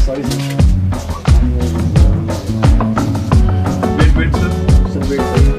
Sorry sir. Wait sir. Sir wait sir.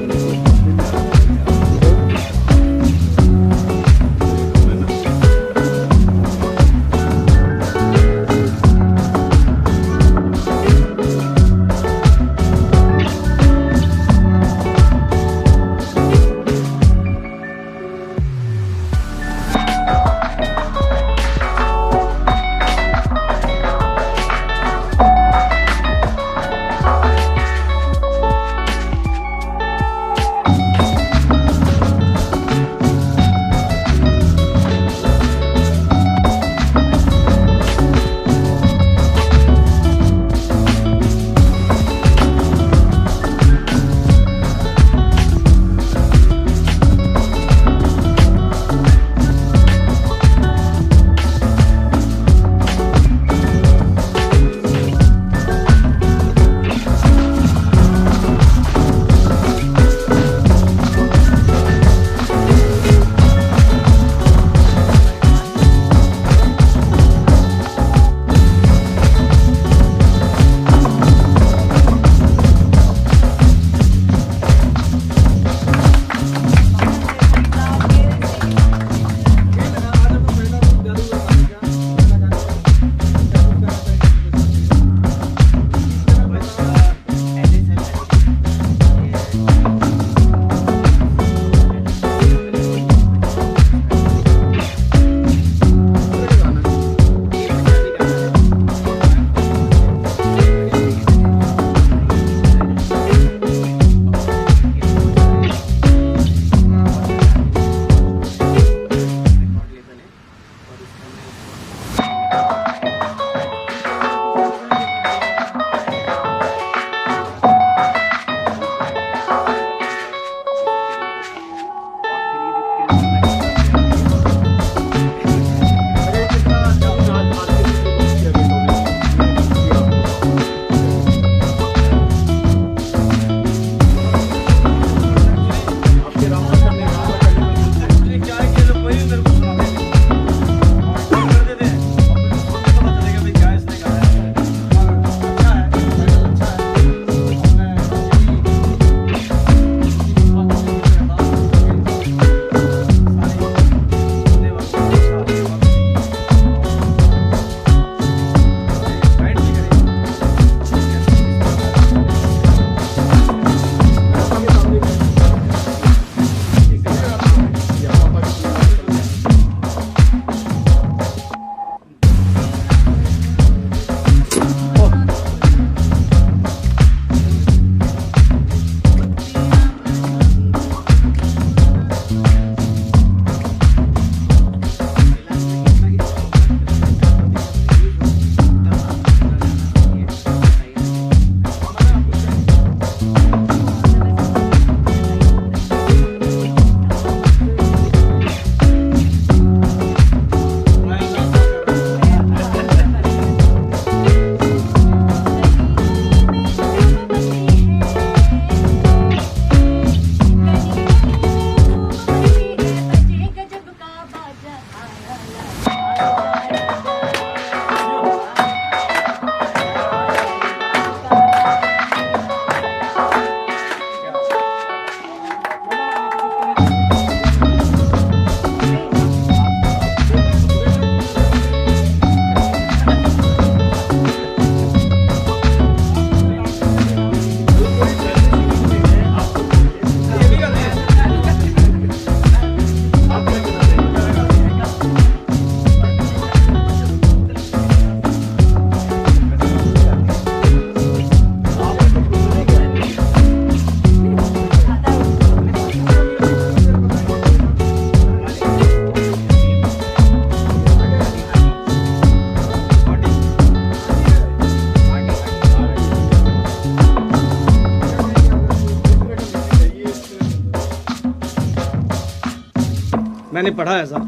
मैंने पढ़ा ऐसा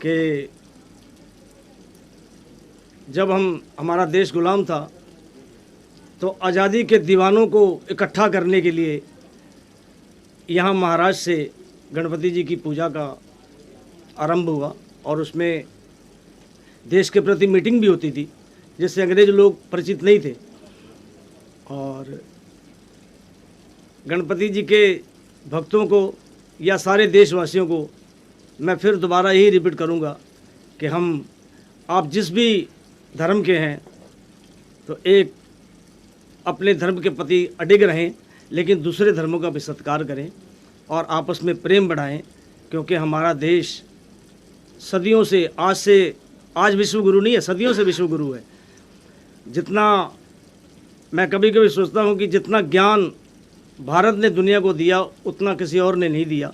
कि जब हमारा देश गुलाम था तो आज़ादी के दीवानों को इकट्ठा करने के लिए यहाँ महाराष्ट्र से गणपति जी की पूजा का आरंभ हुआ और उसमें देश के प्रति मीटिंग भी होती थी, जिससे अंग्रेज लोग परिचित नहीं थे। और गणपति जी के भक्तों को या सारे देशवासियों को मैं फिर दोबारा यही रिपीट करूंगा कि आप जिस भी धर्म के हैं तो एक अपने धर्म के प्रति अडिग रहें, लेकिन दूसरे धर्मों का भी सत्कार करें और आपस में प्रेम बढ़ाएं, क्योंकि हमारा देश सदियों से आज विश्व गुरु नहीं है, सदियों से विश्व गुरु है। जितना मैं कभी कभी सोचता हूँ कि जितना ज्ञान भारत ने दुनिया को दिया उतना किसी और ने नहीं दिया।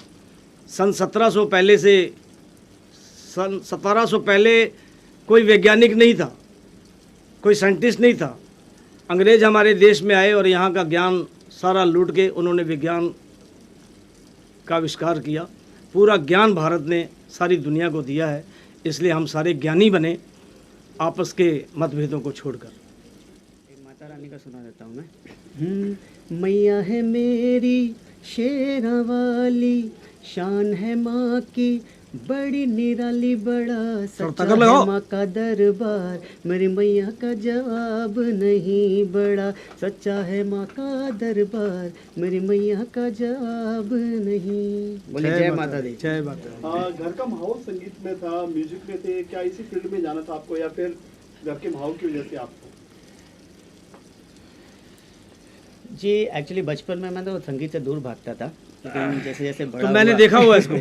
सन 1700 पहले कोई वैज्ञानिक नहीं था, कोई साइंटिस्ट नहीं था। अंग्रेज हमारे देश में आए और यहाँ का ज्ञान सारा लूट के उन्होंने विज्ञान का आविष्कार किया। पूरा ज्ञान भारत ने सारी दुनिया को दिया है, इसलिए हम सारे ज्ञानी बने आपस के मतभेदों को छोड़कर। एक माता रानी का सुना देता हूँ मैं। मैया है मेरी शेरा वाली, शान है माँ की बड़ी निराली, बड़ा सच्चा है माँ का दरबार, मेरी मैया का जवाब नहीं, बड़ा सच्चा है माँ का दरबार, मेरी मैया का जवाब नहीं। बोले जय माता दी। जय माता। घर का माहौल संगीत में था, म्यूजिक में थे, क्या इसी फील्ड में जाना था आपको या फिर घर के माहौल की वजह से आपको? जी एक्चुअली बचपन में मैं तो संगीत से दूर भागता था, लेकिन जैसे जैसे बड़ा तो मैंने देखा हुआ है इसको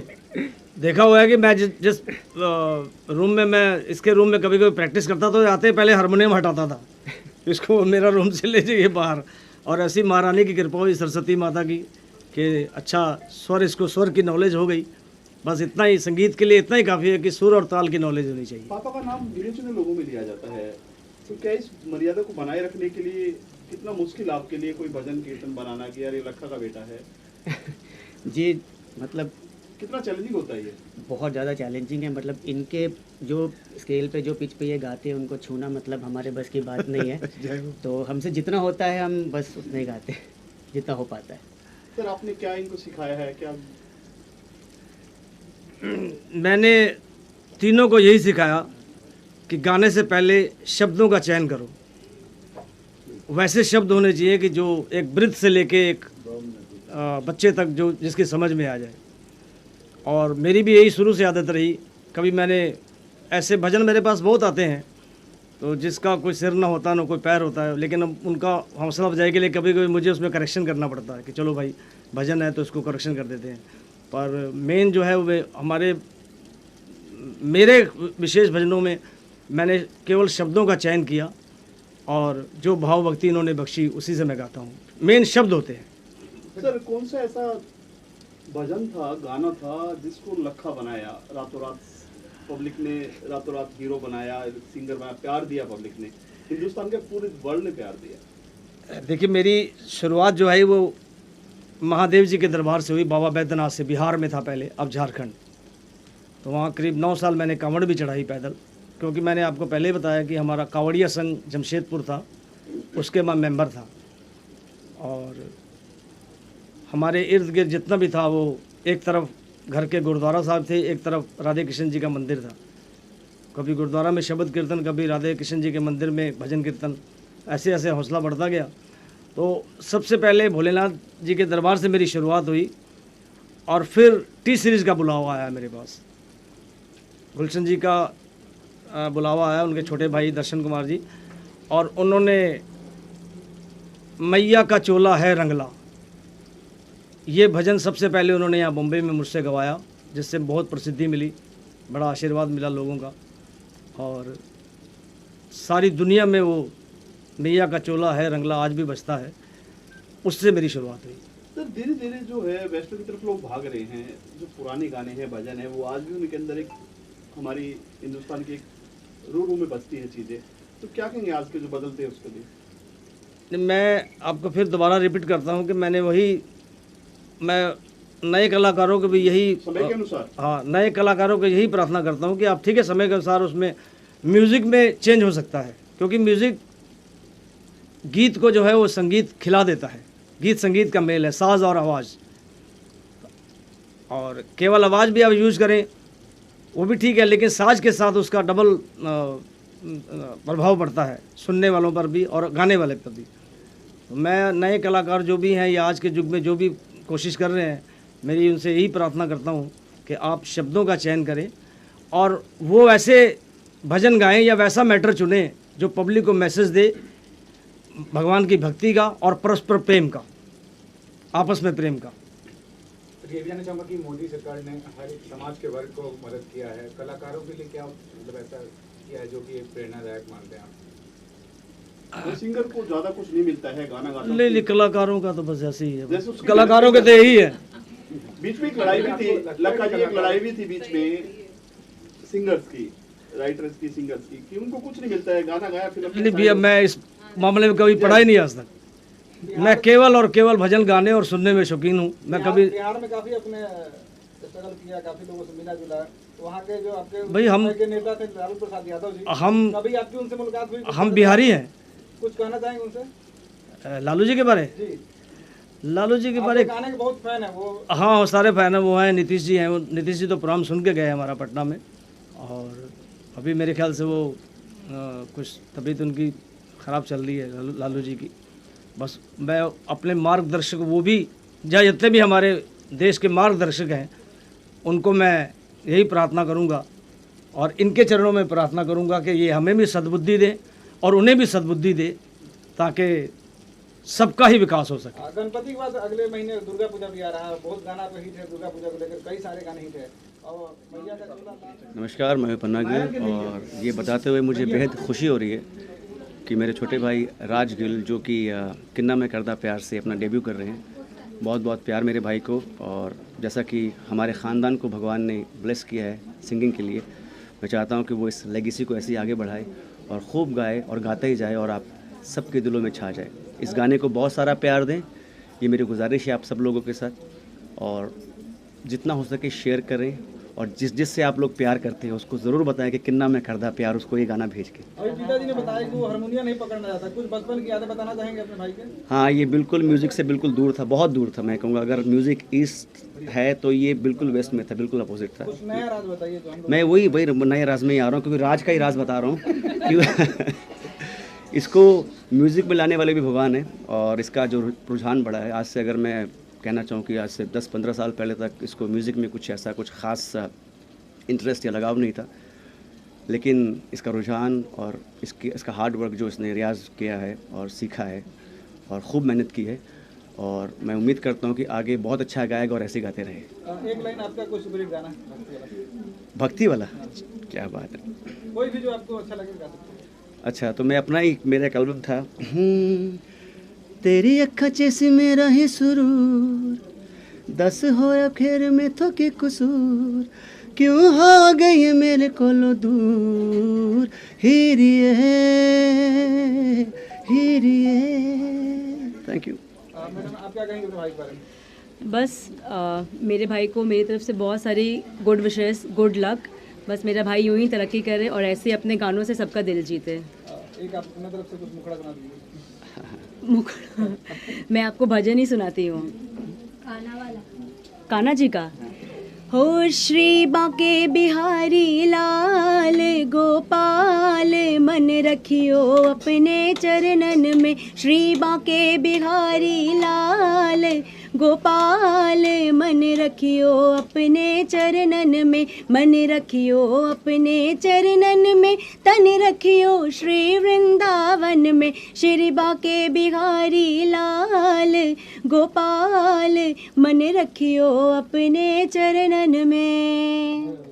देखा हुआ है कि मैं जिस रूम में मैं इसके रूम में कभी कभी प्रैक्टिस करता तो आते पहले हारमोनियम हटाता था, इसको मेरा रूम से ले जाइए बाहर। और ऐसी महारानी की कृपा हुई, सरस्वती माता की, कि अच्छा इसको स्वर की नॉलेज हो गई। बस इतना ही, संगीत के लिए इतना ही काफ़ी है कि सुर और ताल की नॉलेज होनी चाहिए। पापा का नाम गिने चुने लोगों में लिया जाता है, तो क्या इस मर्यादा को बनाए रखने के लिए कितना मुश्किल आपके लिए कोई भजन कीर्तन बनाना कि यार ये लखा का बेटा है? जी मतलब कितना चैलेंजिंग होता है ये? बहुत ज़्यादा चैलेंजिंग है। मतलब इनके जो स्केल पे जो पिच पे ये गाते हैं उनको छूना मतलब हमारे बस की बात नहीं है। तो हमसे जितना होता है हम बस उतना ही गाते हैं जितना हो पाता है। सर आपने क्या इनको सिखाया है? क्या मैंने तीनों को यही सिखाया कि गाने से पहले शब्दों का चयन करो। वैसे शब्द होने चाहिए कि जो एक वृद्ध से लेके एक बच्चे तक जो जिसकी समझ में आ जाए। और मेरी भी यही शुरू से आदत रही। कभी मैंने ऐसे भजन मेरे पास बहुत आते हैं तो जिसका कोई सिर ना होता ना कोई पैर होता है, लेकिन अब उनका हौसला अफजाई के लिए कभी कभी मुझे उसमें करेक्शन करना पड़ता है कि चलो भाई भजन है तो इसको करेक्शन कर देते हैं। पर मेन जो है वो मेरे विशेष भजनों में मैंने केवल शब्दों का चयन किया और जो भाव भक्ति इन्होंने बख्शी उसी से मैं गाता हूँ। मेन शब्द होते हैं। सर कौन सा ऐसा भजन था, गाना था जिसको लखा बनाया, रातों रात पब्लिक ने रातों रात हीरो बनाया, सिंगर बनाया, प्यार दिया पब्लिक ने, हिंदुस्तान के पूरे वर्ल्ड ने प्यार दिया? देखिए मेरी शुरुआत जो है वो महादेव जी के दरबार से हुई, बाबा बैद्यनाथ से। बिहार में था पहले, अब झारखंड। तो वहाँ करीब 9 साल मैंने कांवड़ भी चढ़ाई पैदल, क्योंकि मैंने आपको पहले ही बताया कि हमारा कांवड़िया संघ जमशेदपुर था, उसके मैं मेंबर था। और हमारे इर्द गिर्द जितना भी था वो एक तरफ घर के गुरुद्वारा साहब थे, एक तरफ राधे कृष्ण जी का मंदिर था। कभी गुरुद्वारा में शब्द कीर्तन, कभी राधे कृष्ण जी के मंदिर में भजन कीर्तन, ऐसे ऐसे हौसला बढ़ता गया। तो सबसे पहले भोलेनाथ जी के दरबार से मेरी शुरुआत हुई और फिर टी सीरीज़ का बुलावा आया मेरे पास। गुलशन जी का बुलावा आया, उनके छोटे भाई दर्शन कुमार जी, और उन्होंने मैया का चोला है रंगला, ये भजन सबसे पहले उन्होंने यहाँ बॉम्बे में मुझसे गवाया, जिससे बहुत प्रसिद्धि मिली, बड़ा आशीर्वाद मिला लोगों का। और सारी दुनिया में वो मैया का चोला है रंगला आज भी बजता है, उससे मेरी शुरुआत हुई। तो धीरे धीरे जो है वेस्टर्न की तरफ लोग भाग रहे हैं, जो पुराने गाने हैं, भजन है, वो आज भी उनके अंदर एक हमारी हिंदुस्तान की एक रू में बसती है चीज़ें। तो क्या कहेंगे आज के जो बदलते हैं उसके लिए? मैं आपको फिर दोबारा रिपीट करता हूँ कि मैं नए कलाकारों को भी यही समय के अनुसार, हाँ, नए कलाकारों को यही प्रार्थना करता हूँ कि आप ठीक है समय के अनुसार उसमें म्यूज़िक में चेंज हो सकता है, क्योंकि म्यूज़िक गीत को जो है वो संगीत खिला देता है। गीत संगीत का मेल है, साज और आवाज़। और केवल आवाज़ भी आप यूज़ करें वो भी ठीक है, लेकिन साज के साथ उसका डबल प्रभाव पड़ता है सुनने वालों पर भी और गाने वाले पर भी। तो मैं नए कलाकार जो भी हैं या आज के युग में जो भी कोशिश कर रहे हैं, मेरी उनसे यही प्रार्थना करता हूँ कि आप शब्दों का चयन करें और वो ऐसे भजन गाएं या वैसा मैटर चुनें जो पब्लिक को मैसेज दे भगवान की भक्ति का और परस्पर प्रेम का, आपस में प्रेम का। ये भी कहना चाहूँगा कि मोदी सरकार ने हर एक समाज के वर्ग को मदद किया है, कलाकारों के लिए क्या मतलब ऐसा किया है जो कि एक प्रेरणादायक मानते हैं आप? वो सिंगर को ज्यादा कुछ नहीं मिलता है गाना गाता ले कलाकारों का तो बस ऐसे ही है, जैसे उसकी कलाकारों के तो यही है। बीच में एक लड़ाई भी थी लक्का जी, एक लड़ाई भी थी बीच में सिंगर्स की, राइटर्स की, सिंगर्स की, कि उनको कुछ नहीं मिलता है, गाना गाया फिल्म नहीं भैया, मैं इस मामले में कभी पढ़ा ही नहीं आज तक। मैं केवल और केवल भजन गाने और सुनने में शौकीन हूँ। मैं कभी बिहार में काफी अपने स्ट्रगल किया, काफी लोगों से मिला जुला, वहाँ के जो आपके भाई हम के नेता थे लालू प्रसाद यादव जी, हम कभी आपकी उनसे मुलाकात हुई? हम बिहारी हैं। कुछ कहना चाहेंगे उनसे? लालू जी के बारे, जी, लालू जी के बारे, आपके गाने के बहुत फैन है वो। हाँ वो सारे फैन हैं, वो हैं नीतीश जी हैं। वो नीतीश जी तो प्रोग्राम सुन के गए हमारा पटना में, और अभी मेरे ख्याल से वो कुछ तबीयत उनकी ख़राब चल रही है लालू जी की। बस मैं अपने मार्गदर्शक, वो भी या जितने भी हमारे देश के मार्गदर्शक हैं, उनको मैं यही प्रार्थना करूंगा और इनके चरणों में प्रार्थना करूंगा कि ये हमें भी सद्बुद्धि दें और उन्हें भी सद्बुद्धि दे, ताकि सबका ही विकास हो सके। गणपति के बाद अगले महीने दुर्गा पूजा भी आ रहा है, बहुत गाना पे हिट है दुर्गा पूजा को लेकर, कई सारे गाने हिट है। और भैया का चूल्हा। नमस्कार, मैं पन्ना गिल, और ये बताते हुए मुझे बेहद खुशी हो रही है कि मेरे छोटे भाई राज गिल, जो कि किन्ना में करदा प्यार से अपना डेब्यू कर रहे हैं। बहुत बहुत प्यार मेरे भाई को, और जैसा कि हमारे ख़ानदान को भगवान ने ब्लेस किया है सिंगिंग के लिए, मैं चाहता हूँ कि वो इस लेगेसी को ऐसे ही आगे बढ़ाए और खूब गाए और गाता ही जाए और आप सबके दिलों में छा जाए। इस गाने को बहुत सारा प्यार दें, ये मेरी गुजारिश है आप सब लोगों के साथ, और जितना हो सके शेयर करें, और जिससे आप लोग प्यार करते हैं उसको ज़रूर बताएं कि किन्ना में करदा प्यार, उसको ये गाना भेज के। अभी पिताजी ने बताया कि वो हारमोनियम नहीं पकड़ना चाहता, कुछ बचपन की यादें बताना चाहेंगे अपने भाई के? हाँ, ये बिल्कुल म्यूज़िक से बिल्कुल दूर था, बहुत दूर था। मैं कहूँगा अगर म्यूज़िक ईस्ट है तो ये बिल्कुल वेस्ट में था, बिल्कुल अपोजिट था। कुछ नया राज बताइए जो हम लोग। मैं वही नए राज में ही आ रहा हूँ, क्योंकि राज का ही राज बता रहा हूँ कि इसको म्यूज़िक में लाने वाले भी भगवान है, और इसका जो रुझान बढ़ा है आज से, अगर मैं कहना चाहूँ कि आज से 10-15 साल पहले तक इसको म्यूज़िक में कुछ ऐसा कुछ ख़ास इंटरेस्ट या लगाव नहीं था, लेकिन इसका रुझान और इसका हार्ड वर्क जो इसने रियाज़ किया है और सीखा है और ख़ूब मेहनत की है, और मैं उम्मीद करता हूँ कि आगे बहुत अच्छा गाएगा और ऐसे ही गाते रहे। एक लाइन आपका कोई सुपरहिट गाना भक्ति वाला, क्या बात है, कोई भी जो आपको अच्छा लगे गा सकते हैं। अच्छा, तो मैं अपना ही, मेरा एक एल्बम था, तेरी अखा चेसी मेरा ही सुरूर, दस होया फेर में तो के कसूर, क्यों हो गई मेरे कोलो दूर, हीरिए हीरिए। Thank you. मैडम आप क्या कहेंगे अपने भाई के बारे में? बस मेरे भाई को मेरी तरफ से बहुत सारी गुड विशेस, गुड लक। बस मेरा भाई यूं ही तरक्की करे और ऐसे ही अपने गानों से सबका दिल जीते। एक आप अपनी तरफ से कुछ मुखड़ा सुना दीजिए। मुखड़ा मैं आपको भजन ही सुनाती हूँ, कान्हा जी का। हो श्री बांके बिहारी लाल गोपाल, मन रखियो अपने चरणन में। श्री बांके बिहारी लाल गोपाल, मन रखियो अपने चरणन में। मन रखियो अपने चरणन में, तन रखियो श्री वृंदावन में। श्री बांके बिहारी लाल गोपाल, मन रखियो अपने चरणन में।